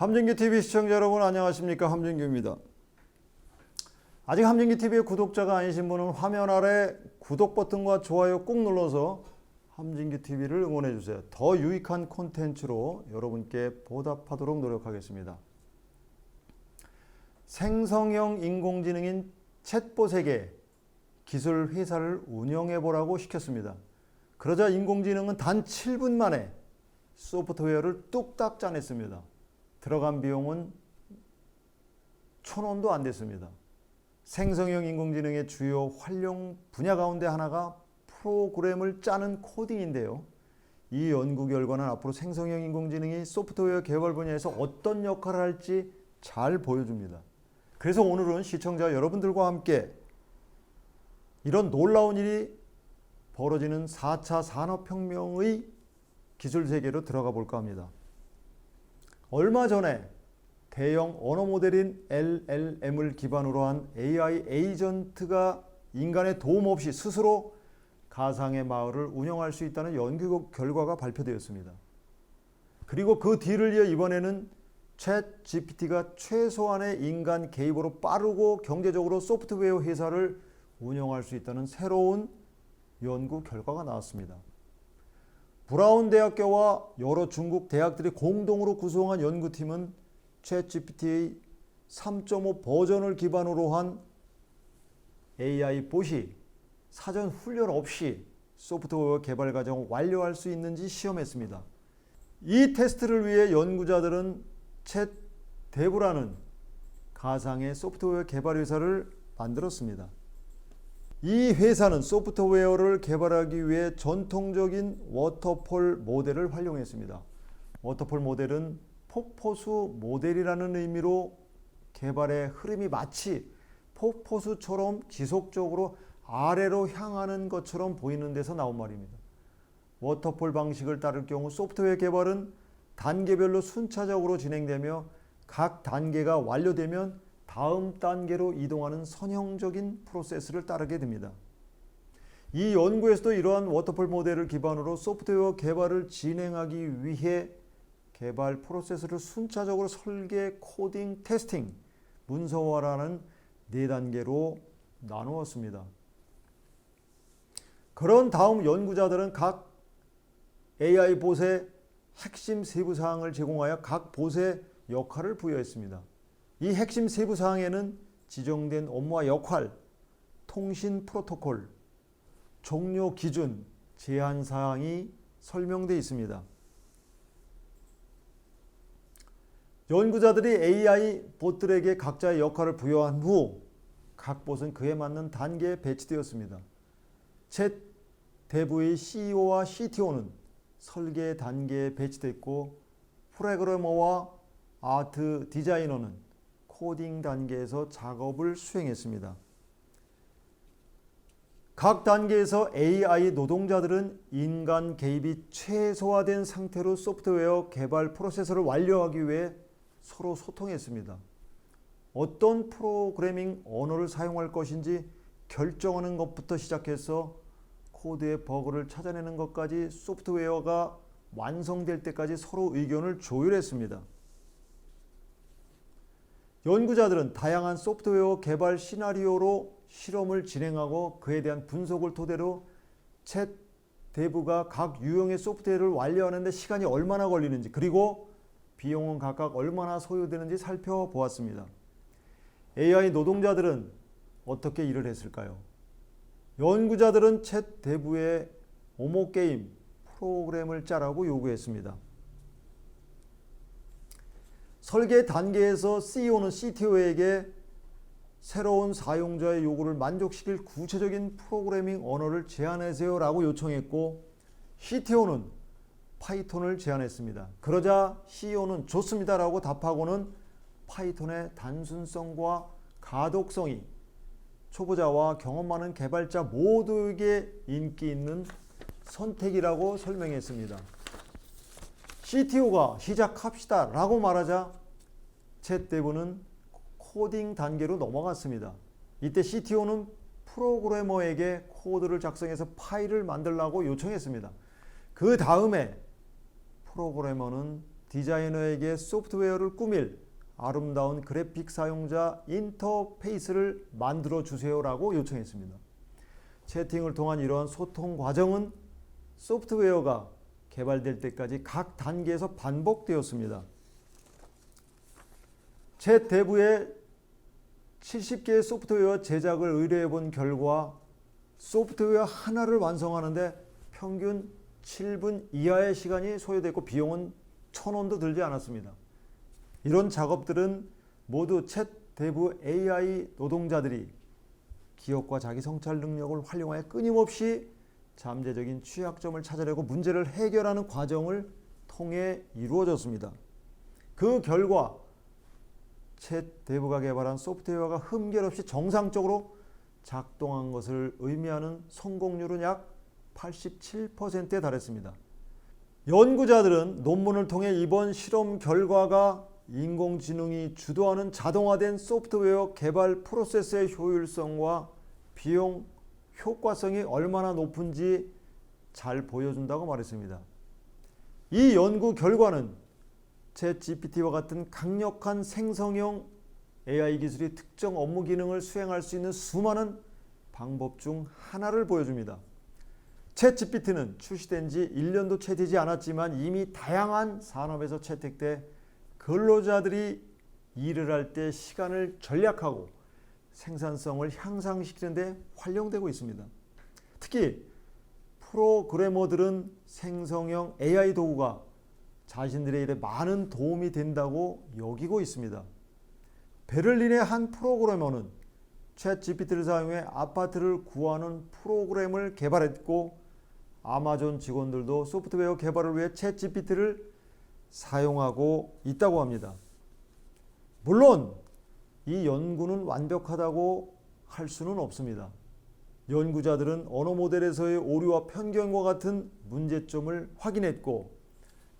함진규TV 시청자 여러분 안녕하십니까? 함진규입니다. 아직 함진규TV의 구독자가 아니신 분은 화면 아래 구독 버튼과 좋아요 꾹 눌러서 함진규TV를 응원해 주세요. 더 유익한 콘텐츠로 여러분께 보답하도록 노력하겠습니다. 생성형 인공지능인 챗봇에게 기술 회사를 운영해 보라고 시켰습니다. 그러자 인공지능은 단 7분 만에 소프트웨어를 뚝딱 짜냈습니다. 들어간 비용은 1,000원도 안 됐습니다. 생성형 인공지능의 주요 활용 분야 가운데 하나가 프로그램을 짜는 코딩인데요. 이 연구 결과는 앞으로 생성형 인공지능이 소프트웨어 개발 분야에서 어떤 역할을 할지 잘 보여줍니다. 그래서 오늘은 시청자 여러분들과 함께 이런 놀라운 일이 벌어지는 4차 산업혁명의 기술 세계로 들어가 볼까 합니다. 얼마 전에 대형 언어 모델인 LLM을 기반으로 한 AI 에이전트가 인간의 도움 없이 스스로 가상의 마을을 운영할 수 있다는 연구 결과가 발표되었습니다. 그리고 그 뒤를 이어 이번에는 챗 GPT가 최소한의 인간 개입으로 빠르고 경제적으로 소프트웨어 회사를 운영할 수 있다는 새로운 연구 결과가 나왔습니다. 브라운 대학교와 여러 중국 대학들이 공동으로 구성한 연구팀은 챗 GPT의 3.5 버전을 기반으로 한 AI 봇이 사전 훈련 없이 소프트웨어 개발 과정을 완료할 수 있는지 시험했습니다. 이 테스트를 위해 연구자들은 챗 데브라는 가상의 소프트웨어 개발 회사를 만들었습니다. 이 회사는 소프트웨어를 개발하기 위해 전통적인 워터폴 모델을 활용했습니다. 워터폴 모델은 폭포수 모델이라는 의미로 개발의 흐름이 마치 폭포수처럼 지속적으로 아래로 향하는 것처럼 보이는 데서 나온 말입니다. 워터폴 방식을 따를 경우 소프트웨어 개발은 단계별로 순차적으로 진행되며 각 단계가 완료되면 다음 단계로 이동하는 선형적인 프로세스를 따르게 됩니다. 이 연구에서도 이러한 워터폴 모델을 기반으로 소프트웨어 개발을 진행하기 위해 개발 프로세스를 순차적으로 설계, 코딩, 테스팅, 문서화라는 4단계로 나누었습니다. 그런 다음 연구자들은 각 AI 봇의 핵심 세부 사항을 제공하여 각 봇의 역할을 부여했습니다. 이 핵심 세부 사항에는 지정된 업무와 역할, 통신 프로토콜, 종료 기준, 제한 사항이 설명되어 있습니다. 연구자들이 AI 봇들에게 각자의 역할을 부여한 후 각 봇은 그에 맞는 단계에 배치되었습니다. 챗 데브의 CEO와 CTO는 설계 단계에 배치됐고 프로그래머와 아트 디자이너는 코딩 단계에서 작업을 수행했습니다. 각 단계에서 AI 노동자들은 인간 개입이 최소화된 상태로 소프트웨어 개발 프로세스를 완료하기 위해 서로 소통했습니다. 어떤 프로그래밍 언어를 사용할 것인지 결정하는 것부터 시작해서 코드의 버그를 찾아내는 것까지 소프트웨어가 완성될 때까지 서로 의견을 조율했습니다. 연구자들은 다양한 소프트웨어 개발 시나리오로 실험을 진행하고 그에 대한 분석을 토대로 챗 데브가 각 유형의 소프트웨어를 완료하는 데 시간이 얼마나 걸리는지 그리고 비용은 각각 얼마나 소요되는지 살펴보았습니다. AI 노동자들은 어떻게 일을 했을까요? 연구자들은 챗 데브의 오모게임 프로그램을 짜라고 요구했습니다. 설계 단계에서 CEO는 CTO에게 새로운 사용자의 요구를 만족시킬 구체적인 프로그래밍 언어를 제안하세요 라고 요청했고 CTO는 파이썬을 제안했습니다. 그러자 CEO는 좋습니다 라고 답하고는 파이썬의 단순성과 가독성이 초보자와 경험 많은 개발자 모두에게 인기 있는 선택이라고 설명했습니다. CTO가 시작합시다 라고 말하자 챗 데브는 코딩 단계로 넘어갔습니다. 이때 CTO는 프로그래머에게 코드를 작성해서 파일을 만들라고 요청했습니다. 그 다음에 프로그래머는 디자이너에게 소프트웨어를 꾸밀 아름다운 그래픽 사용자 인터페이스를 만들어 주세요라고 요청했습니다. 채팅을 통한 이러한 소통 과정은 소프트웨어가 개발될 때까지 각 단계에서 반복되었습니다. 챗 대부에 70개의 소프트웨어 제작을 의뢰해 본 결과 소프트웨어 하나를 완성하는데 평균 7분 이하의 시간이 소요됐고 비용은 1,000원도 들지 않았습니다. 이런 작업들은 모두 챗 대부 AI 노동자들이 기업과 자기 성찰 능력을 활용하여 끊임없이 잠재적인 취약점을 찾아내고 문제를 해결하는 과정을 통해 이루어졌습니다. 그 결과 챗 대부가 개발한 소프트웨어가 흠결 없이 정상적으로 작동한 것을 의미하는 성공률은 약 87%에 달했습니다. 연구자들은 논문을 통해 이번 실험 결과가 인공지능이 주도하는 자동화된 소프트웨어 개발 프로세스의 효율성과 비용 효과성이 얼마나 높은지 잘 보여준다고 말했습니다. 이 연구 결과는 챗GPT와 같은 강력한 생성형 AI 기술이 특정 업무 기능을 수행할 수 있는 수많은 방법 중 하나를 보여줍니다. 챗GPT는 출시된 지 1년도 채 되지 않았지만 이미 다양한 산업에서 채택돼 근로자들이 일을 할 때 시간을 절약하고 생산성을 향상시키는 데 활용되고 있습니다. 특히 프로그래머들은 생성형 AI 도구가 자신들의 일에 많은 도움이 된다고 여기고 있습니다. 베를린의 한 프로그래머는 챗GPT를 사용해 아파트를 구하는 프로그램을 개발했고 아마존 직원들도 소프트웨어 개발을 위해 챗GPT를 사용하고 있다고 합니다. 물론 이 연구는 완벽하다고 할 수는 없습니다. 연구자들은 언어 모델에서의 오류와 편견과 같은 문제점을 확인했고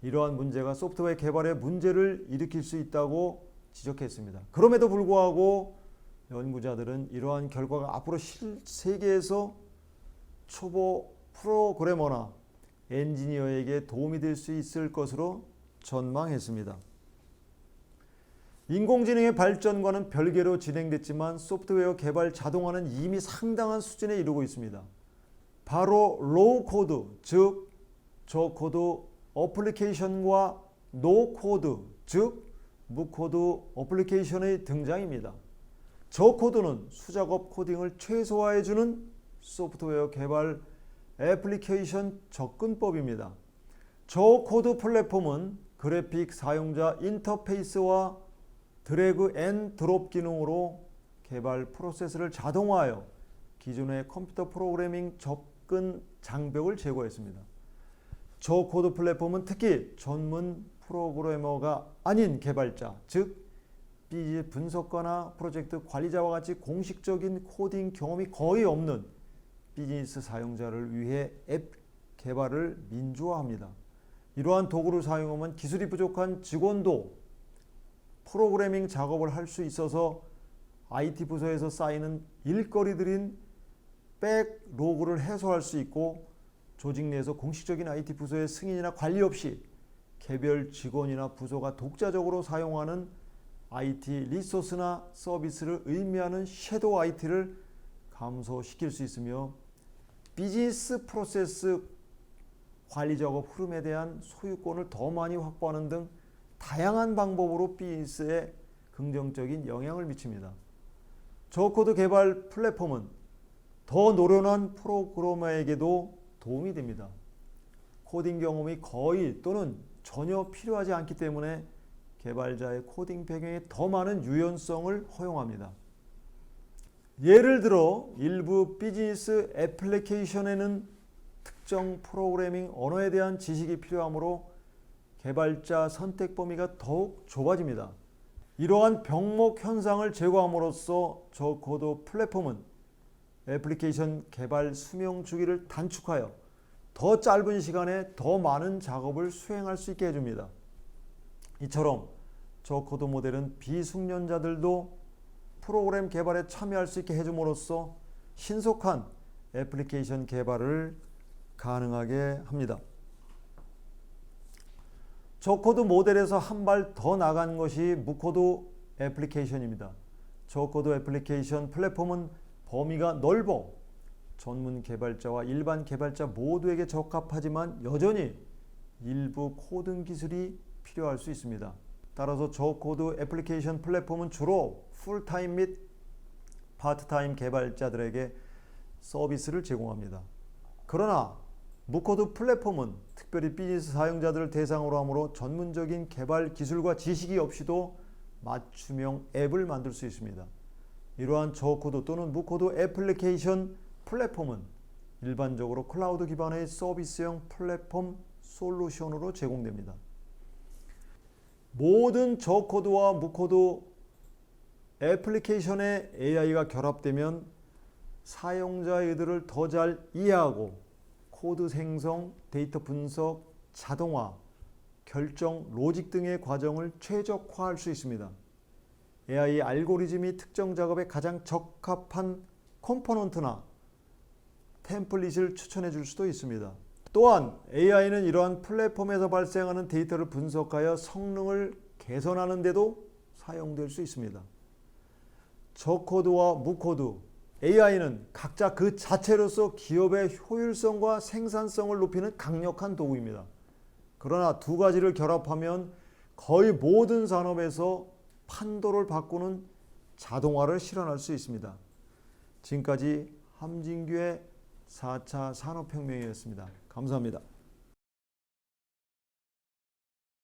이러한 문제가 소프트웨어 개발에 문제를 일으킬 수 있다고 지적했습니다. 그럼에도 불구하고 연구자들은 이러한 결과가 앞으로 세계에서 초보 프로그래머나 엔지니어에게 도움이 될 수 있을 것으로 전망했습니다. 인공지능의 발전과는 별개로 진행됐지만 소프트웨어 개발 자동화는 이미 상당한 수준에 이르고 있습니다. 바로 로우 코드, 즉 저코드 어플리케이션과 노 코드, 즉 무코드 어플리케이션의 등장입니다. 저코드는 수작업 코딩을 최소화해주는 소프트웨어 개발 애플리케이션 접근법입니다. 저코드 플랫폼은 그래픽 사용자 인터페이스와 드래그 앤 드롭 기능으로 개발 프로세스를 자동화하여 기존의 컴퓨터 프로그래밍 접근 장벽을 제거했습니다. 저코드 플랫폼은 특히 전문 프로그래머가 아닌 개발자, 즉 비즈니스 분석가나 프로젝트 관리자와 같이 공식적인 코딩 경험이 거의 없는 비즈니스 사용자를 위해 앱 개발을 민주화합니다. 이러한 도구를 사용하면 기술이 부족한 직원도 프로그래밍 작업을 할 수 있어서 IT 부서에서 쌓이는 일거리들인 백로그를 해소할 수 있고 조직 내에서 공식적인 IT 부서의 승인이나 관리 없이 개별 직원이나 부서가 독자적으로 사용하는 IT 리소스나 서비스를 의미하는 섀도우 IT를 감소시킬 수 있으며 비즈니스 프로세스 관리 작업 흐름에 대한 소유권을 더 많이 확보하는 등 다양한 방법으로 비즈니스에 긍정적인 영향을 미칩니다. 저코드 개발 플랫폼은 더 노련한 프로그래머에게도 도움이 됩니다. 코딩 경험이 거의 또는 전혀 필요하지 않기 때문에 개발자의 코딩 배경에 더 많은 유연성을 허용합니다. 예를 들어 일부 비즈니스 애플리케이션에는 특정 프로그래밍 언어에 대한 지식이 필요하므로 개발자 선택 범위가 더욱 좁아집니다. 이러한 병목 현상을 제거함으로써 저코드 플랫폼은 애플리케이션 개발 수명 주기를 단축하여 더 짧은 시간에 더 많은 작업을 수행할 수 있게 해줍니다. 이처럼 저코드 모델은 비숙련자들도 프로그램 개발에 참여할 수 있게 해줌으로써 신속한 애플리케이션 개발을 가능하게 합니다. 저코드 모델에서 한 발 더 나간 것이 무코드 애플리케이션입니다. 저코드 애플리케이션 플랫폼은 범위가 넓어 전문 개발자와 일반 개발자 모두에게 적합하지만 여전히 일부 코딩 기술이 필요할 수 있습니다. 따라서 저코드 애플리케이션 플랫폼은 주로 풀타임 및 파트타임 개발자들에게 서비스를 제공합니다. 그러나 무코드 플랫폼은 특별히 비즈니스 사용자들을 대상으로 하므로 전문적인 개발 기술과 지식이 없이도 맞춤형 앱을 만들 수 있습니다. 이러한 저코드 또는 무코드 애플리케이션 플랫폼은 일반적으로 클라우드 기반의 서비스형 플랫폼 솔루션으로 제공됩니다. 모든 저코드와 무코드 애플리케이션에 AI가 결합되면 사용자의 의도를 더 잘 이해하고 코드 생성, 데이터 분석, 자동화, 결정, 로직 등의 과정을 최적화할 수 있습니다. AI 알고리즘이 특정 작업에 가장 적합한 컴포넌트나 템플릿을 추천해 줄 수도 있습니다. 또한 AI는 이러한 플랫폼에서 발생하는 데이터를 분석하여 성능을 개선하는 데도 사용될 수 있습니다. 저코드와 무코드, AI는 각자 그 자체로서 기업의 효율성과 생산성을 높이는 강력한 도구입니다. 그러나 두 가지를 결합하면 거의 모든 산업에서 판도를 바꾸는 자동화를 실현할 수 있습니다. 지금까지 함진규의 4차 산업혁명이었습니다. 감사합니다.